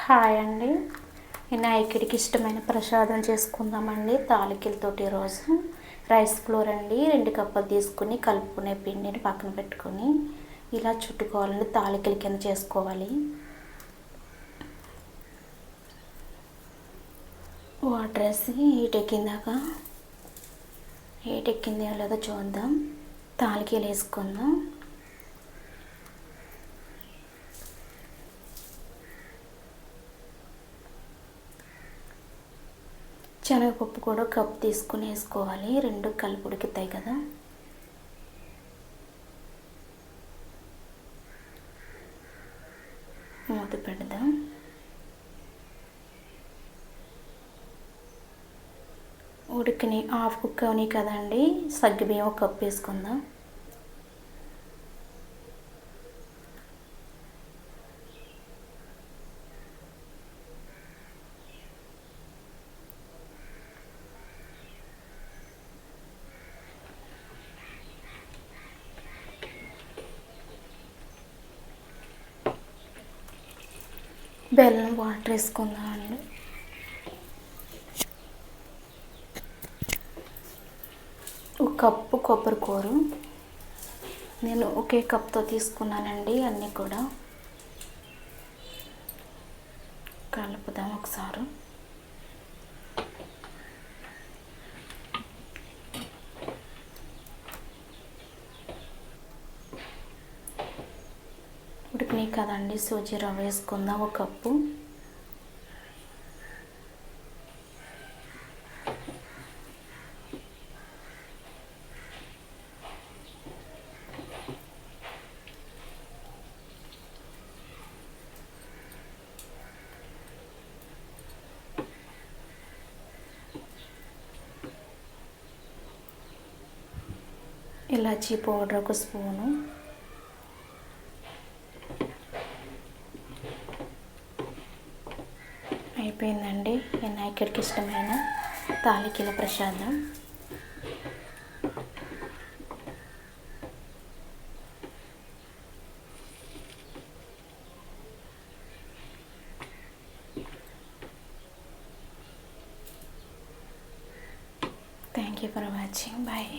Hi అండి. వినాయకుడికి ఇష్టమైన ప్రసాదం చేసుకుందామండి తాలికలతోటి. ఈరోజు రైస్ ఫ్లోర్ అండి 2 కప్పులు తీసుకుని కలుపుకునే పిండిని పక్కన పెట్టుకొని ఇలా చుట్టుకోవాలండి. తాలికల కింద చేసుకోవాలి. వాటర్ వేసి హీట్ ఎక్కిందో లేదో చూద్దాం. తాలికలు వేసుకుందాం. శనగపప్పు కూడా కప్ తీసుకుని వేసుకోవాలి. 2 కలిపి ఉడుకుతాయి కదా. మూత పెడదాం. ఉడికిని హాఫ్ కుక్ అవని కదండి. సగ్గుబియ్యం కప్ వేసుకుందాం. బెల్లం వాటర్ వేసుకుందాం అండి. ఒక కప్పు కొబ్బరి కూర నేను ఒకే కప్తో తీసుకున్నానండి. అన్నీ కూడా కలుపుదాం ఒకసారి. ఉడికినాయి కదండి. సూజీ రవ్వ వేసుకుందాం ఒక కప్పు. ఇలాచీ పౌడర్ ఒక స్పూను. అయిపోయిందండి వినాయకుడికి ఇష్టమైన తాలికల ప్రసాదం. Thank you for watching. Bye.